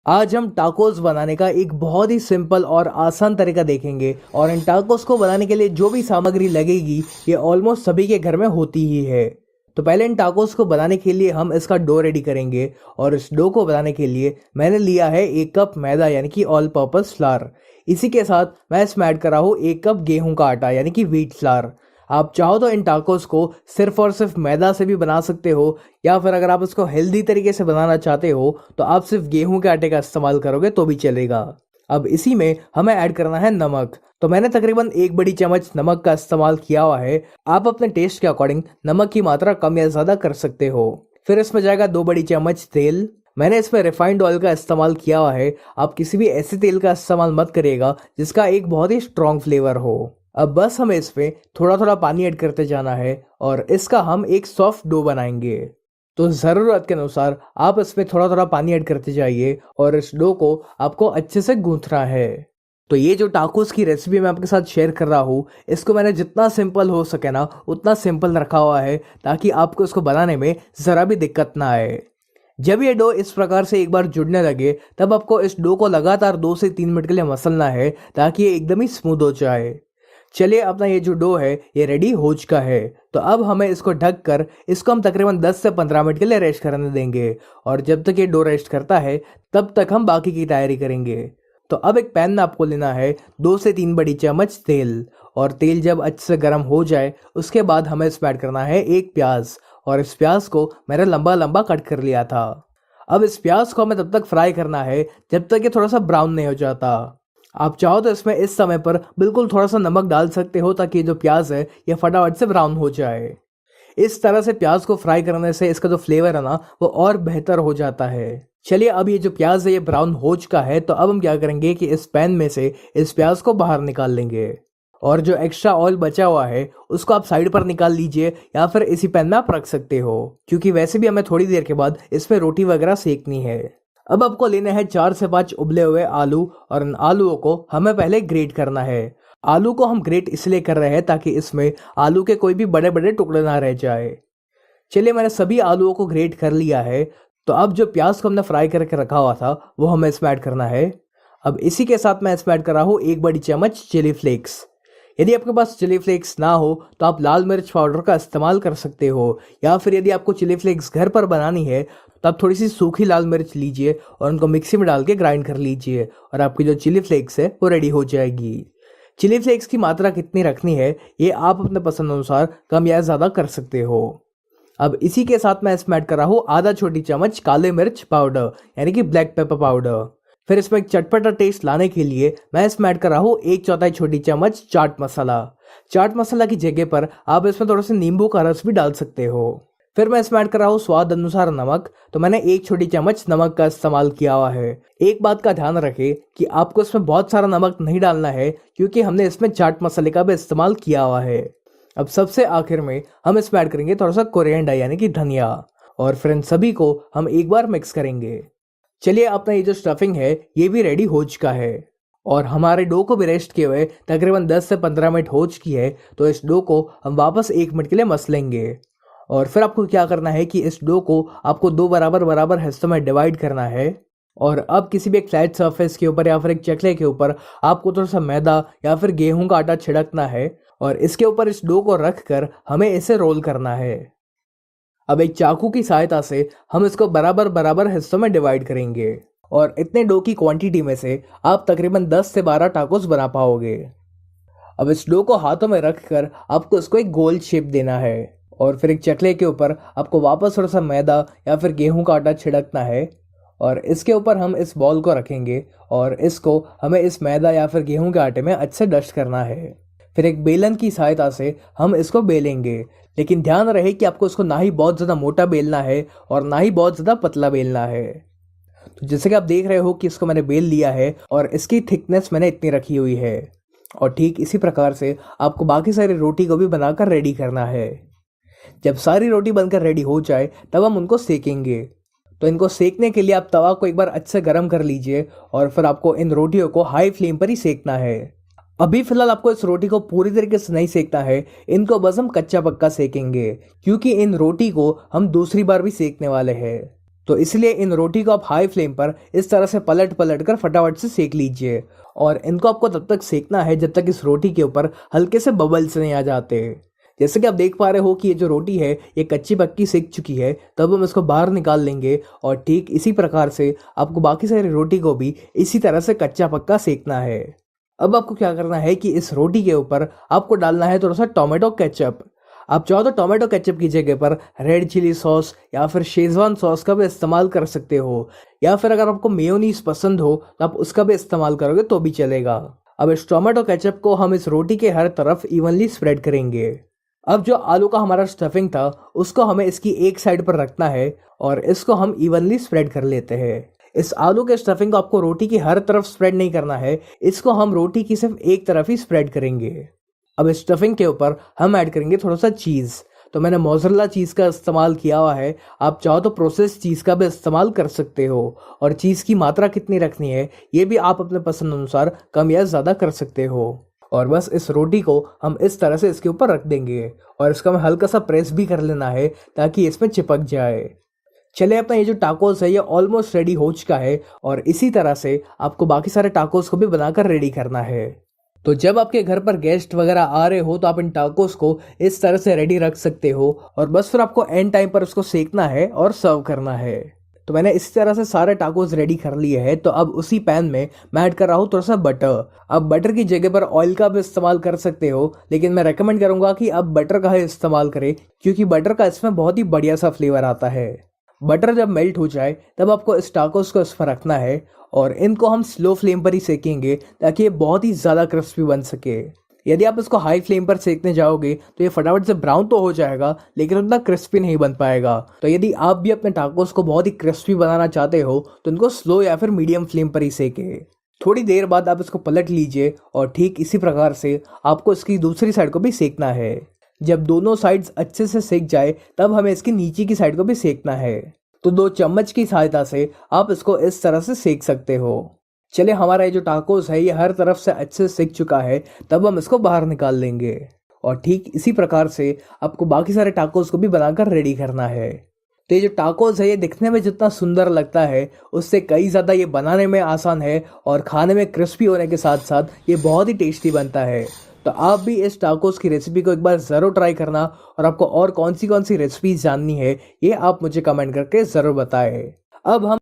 आज हम टाकोस बनाने का एक बहुत ही सिंपल और आसान तरीका देखेंगे और इन टाकोस को बनाने के लिए जो भी सामग्री लगेगी ये ऑलमोस्ट सभी के घर में होती ही है। तो पहले इन टाकोस को बनाने के लिए हम इसका डो रेडी करेंगे और इस डो को बनाने के लिए मैंने लिया है 1 कप मैदा यानी कि ऑल पर्पस फ्लावर। इसी के साथ मैं इसमें ऐड कर रहा हूँ 1 कप गेहूं का आटा यानी कि व्हीट फ्लावर। आप चाहो तो इन टाकोस को सिर्फ और सिर्फ मैदा से भी बना सकते हो या फिर अगर आप इसको हेल्दी तरीके से बनाना चाहते हो तो आप सिर्फ गेहूं के आटे का इस्तेमाल करोगे तो भी चलेगा। अब इसी में हमें ऐड करना है नमक। तो मैंने तकरीबन 1 बड़ी चम्मच नमक का इस्तेमाल किया हुआ है। आप अपने टेस्ट के अकॉर्डिंग नमक की मात्रा कम या ज़्यादा कर सकते हो। फिर इसमें जाएगा 2 बड़ी चम्मच तेल। मैंने इसमें रिफाइंड ऑयल का इस्तेमाल किया हुआ है। आप किसी भी ऐसे तेल का इस्तेमाल मत करिएगा जिसका एक बहुत ही स्ट्रॉन्ग फ्लेवर हो। अब बस हमें इसमें थोड़ा थोड़ा पानी ऐड करते जाना है और इसका हम एक सॉफ्ट डो बनाएंगे। तो ज़रूरत के अनुसार आप इसमें थोड़ा थोड़ा पानी ऐड करते जाइए और इस डो को आपको अच्छे से गूंथना है। तो ये जो टाकोस की रेसिपी मैं आपके साथ शेयर कर रहा हूँ इसको मैंने जितना सिंपल हो सके ना उतना सिंपल रखा हुआ है ताकि आपको इसको बनाने में ज़रा भी दिक्कत ना आए। जब ये डो इस प्रकार से एक बार जुड़ने लगे तब आपको इस डो को लगातार 2 से 3 मिनट के लिए मसलना है ताकि ये एकदम ही स्मूथ हो जाए। चलिए अपना ये जो डो है ये रेडी हो चुका है। तो अब हमें इसको ढक कर इसको हम तकरीबन 10 से 15 मिनट के लिए रेस्ट करने देंगे और जब तक ये डो रेस्ट करता है तब तक हम बाकी की तैयारी करेंगे। तो अब एक पैन में आपको लेना है 2 से 3 बड़ी चम्मच तेल और तेल जब अच्छे से गर्म हो जाए उसके बाद हमें इसमें ऐड करना है 1 प्याज और इस प्याज को मैंने लंबा लंबा कट कर लिया था। अब इस प्याज को हमें तब तक फ्राई करना है जब तक ये थोड़ा सा ब्राउन नहीं हो जाता। आप चाहो तो इसमें इस समय पर बिल्कुल थोड़ा सा नमक डाल सकते हो ताकि जो प्याज है ये फटाफट से ब्राउन हो जाए। इस तरह से प्याज को फ्राई करने से इसका जो फ्लेवर है ना वो और बेहतर हो जाता है। चलिए अब ये जो प्याज है ये ब्राउन हो चुका है तो अब हम क्या करेंगे कि इस पैन में से इस प्याज को बाहर निकाल लेंगे और जो एक्स्ट्रा ऑयल बचा हुआ है उसको आप साइड पर निकाल लीजिए या फिर इसी पैन में आप रख सकते हो क्योंकि वैसे भी हमें थोड़ी देर के बाद इसमें रोटी वगैरह सेकनी है। अब आपको लेने हैं 4 से 5 उबले हुए आलू और इन आलूओं को हमें पहले ग्रेट करना है। आलू को हम ग्रेट इसलिए कर रहे हैं ताकि इसमें आलू के कोई भी बड़े बड़े टुकड़े ना रह जाए। चलिए मैंने सभी आलूओं को ग्रेट कर लिया है। तो अब जो प्याज को हमने फ्राई करके रखा हुआ था वो हमें इसमें ऐड करना है। अब इसी के साथ मैं इसमें ऐड कर रहा हूँ 1 बड़ी चम्मच चिली फ्लेक्स। यदि आपके पास चिली फ्लेक्स ना हो तो आप लाल मिर्च पाउडर का इस्तेमाल कर सकते हो या फिर यदि आपको चिली फ्लेक्स घर पर बनानी है तो आप थोड़ी सी सूखी लाल मिर्च लीजिए और उनको मिक्सी में डाल के ग्राइंड कर लीजिए और आपकी जो चिली फ्लेक्स है वो रेडी हो जाएगी। चिली फ्लेक्स की मात्रा कितनी रखनी है ये आप अपने पसंद अनुसार कम या ज़्यादा कर सकते हो। अब इसी के साथ मैं इसमें ऐड कर रहा हूँ आधा छोटी चम्मच काले मिर्च पाउडर यानी कि ब्लैक पेपर पाउडर। फिर इसमें एक चटपटा टेस्ट लाने के लिए मैं इसमें ऐड कर रहा हूँ 1/4 छोटी चम्मच चाट मसाला। चाट मसाला की जगह पर आप इसमें थोड़ा सा नींबू का रस भी डाल सकते हो। फिर मैं इसमें ऐड कर रहा हूँ स्वाद अनुसार नमक। तो मैंने 1 छोटी चम्मच नमक का इस्तेमाल किया हुआ है। एक बात का ध्यान रखें कि आपको इसमें बहुत सारा नमक नहीं डालना है क्योंकि हमने इसमें चाट मसाले का भी इस्तेमाल किया हुआ है। अब सबसे आखिर में हम इसमें ऐड करेंगे थोड़ा सा कोरिएंडर यानी कि धनिया और फिर इन सभी को हम एक बार मिक्स करेंगे। चलिए अपना ये जो स्टफिंग है ये भी रेडी हो चुका है और हमारे डो को भी रेस्ट किए हुए तकरीबन 10 से 15 मिनट हो चुकी है। तो इस डो को हम वापस 1 मिनट के लिए मसलेंगे और फिर आपको क्या करना है कि इस डो को आपको 2 बराबर बराबर हिस्सों में डिवाइड करना है और अब किसी भी एक फ्लैट सरफेस के ऊपर या फिर एक चकले के ऊपर आपको थोड़ा सा मैदा या फिर गेहूं का आटा छिड़कना है और इसके ऊपर इस डो को रख कर हमें इसे रोल करना है। अब एक चाकू की सहायता से हम इसको बराबर बराबर हिस्सों में डिवाइड करेंगे और इतने डो की क्वांटिटी में से आप तकरीबन 10 से 12 टाकोस बना पाओगे। अब इस डो को हाथों में रखकर आपको इसको एक गोल शेप देना है और फिर एक चकले के ऊपर आपको वापस थोड़ा सा मैदा या फिर गेहूं का आटा छिड़कना है और इसके ऊपर हम इस बॉल को रखेंगे और इसको हमें इस मैदा या फिर गेहूं के आटे में अच्छे से डस्ट करना है। फिर एक बेलन की सहायता से हम इसको बेलेंगे लेकिन ध्यान रहे कि आपको इसको ना ही बहुत ज़्यादा मोटा बेलना है और ना ही बहुत ज़्यादा पतला बेलना है। तो जैसे कि आप देख रहे हो कि इसको मैंने बेल लिया है और इसकी थिकनेस मैंने इतनी रखी हुई है और ठीक इसी प्रकार से आपको बाकी सारी रोटी को भी बनाकर रेडी करना है। जब सारी रोटी बनकर रेडी हो जाए तब हम उनको सेकेंगे। तो इनको सेकने के लिए आप तवा को एक बार अच्छे से गर्म कर लीजिए और फिर आपको इन रोटियों को हाई फ्लेम पर ही सेकना है। अभी फिलहाल आपको इस रोटी को पूरी तरीके से नहीं सेकना है, इनको बस हम कच्चा पक्का सेकेंगे क्योंकि इन रोटी को हम दूसरी बार भी सेकने वाले हैं। तो इसलिए इन रोटी को आप हाई फ्लेम पर इस तरह से पलट पलट कर फटाफट से सेक लीजिए। और इनको आपको तब तक सेकना है जब तक इस रोटी के ऊपर हल्के से बबल्स नहीं आ जाते। जैसे कि आप देख पा रहे हो कि ये जो रोटी है ये कच्ची पक्की सेक चुकी है, तब हम इसको बाहर निकाल लेंगे। और ठीक इसी प्रकार से आपको बाकी सारी रोटी को भी इसी तरह से कच्चा पक्का सेकना है। अब आपको क्या करना है कि इस रोटी के ऊपर आपको डालना है थोड़ा सा टोमेटो केचप। आप चाहो तो टोमेटो केचप की जगह पर रेड चिली सॉस या फिर शेजवान सॉस का भी इस्तेमाल कर सकते हो, या फिर अगर आपको मेयोनीज पसंद हो तो आप उसका भी इस्तेमाल करोगे तो भी चलेगा। अब इस टोमेटो केचप को हम इस रोटी के हर तरफ इवनली स्प्रेड करेंगे। अब जो आलू का हमारा स्टफिंग था उसको हमें इसकी एक साइड पर रखना है और इसको हम इवनली स्प्रेड कर लेते हैं। इस आलू के स्टफिंग को आपको रोटी की हर तरफ स्प्रेड नहीं करना है, इसको हम रोटी की सिर्फ एक तरफ ही स्प्रेड करेंगे। अब इस स्टफिंग के ऊपर हम ऐड करेंगे थोड़ा सा चीज़। तो मैंने मोज़रेला चीज़ का इस्तेमाल किया हुआ है, आप चाहो तो प्रोसेस चीज़ का भी इस्तेमाल कर सकते हो। और चीज़ की मात्रा कितनी रखनी है ये भी आप अपने पसंद अनुसार कम या ज़्यादा कर सकते हो। और बस इस रोटी को हम इस तरह से इसके ऊपर रख देंगे और इसका हमें हल्का सा प्रेस भी कर लेना है ताकि इसमें चिपक जाए। चले, अपना ये जो टाकोस है ये ऑलमोस्ट रेडी हो चुका है और इसी तरह से आपको बाकी सारे टाकोस को भी बनाकर रेडी करना है। तो जब आपके घर पर गेस्ट वगैरह आ रहे हो तो आप इन टाकोस को इस तरह से रेडी रख सकते हो और बस फिर आपको एंड टाइम पर उसको सेकना है और सर्व करना है। तो मैंने इस तरह से सारे टाकोस रेडी कर लिए हैं। तो अब उसी पैन में मैं ऐड कर रहा हूँ थोड़ा सा बटर। अब बटर की जगह पर ऑयल का भी इस्तेमाल कर सकते हो, लेकिन मैं रेकमेंड करूंगा कि आप बटर का ही इस्तेमाल करें क्योंकि बटर का इसमें बहुत ही बढ़िया सा फ्लेवर आता है। बटर जब मेल्ट हो जाए तब आपको इस टाकोस को इसमें रखना है और इनको हम स्लो फ्लेम पर ही सेकेंगे ताकि ये बहुत ही ज़्यादा क्रिस्पी बन सके। यदि आप इसको हाई फ्लेम पर सेकने जाओगे तो ये फटाफट से ब्राउन तो हो जाएगा लेकिन उतना क्रिस्पी नहीं बन पाएगा। तो यदि आप भी अपने टाकोस को बहुत ही क्रिस्पी बनाना चाहते हो तो इनको स्लो या फिर मीडियम फ्लेम पर ही सेके। थोड़ी देर बाद आप इसको पलट लीजिए और ठीक इसी प्रकार से आपको इसकी दूसरी साइड को भी सेकना है। जब दोनों साइड्स अच्छे से सेक जाए तब हमें इसकी नीचे की साइड को भी सेकना है। तो 2 चम्मच की सहायता से आप इसको इस तरह से सेक सकते हो। चलिए, हमारा ये जो टाकोस है ये हर तरफ से अच्छे से सेक चुका है, तब हम इसको बाहर निकाल लेंगे। और ठीक इसी प्रकार से आपको बाकी सारे टाकोस को भी बनाकर रेडी करना है। तो ये जो टाकोस है ये दिखने में जितना सुंदर लगता है उससे कई ज़्यादा ये बनाने में आसान है और खाने में क्रिस्पी होने के साथ साथ ये बहुत ही टेस्टी बनता है। तो आप भी इस टाकोस की रेसिपी को एक बार ज़रूर ट्राई करना और आपको और कौन सी रेसिपीज जाननी है ये आप मुझे कमेंट करके ज़रूर बताएं। अब हम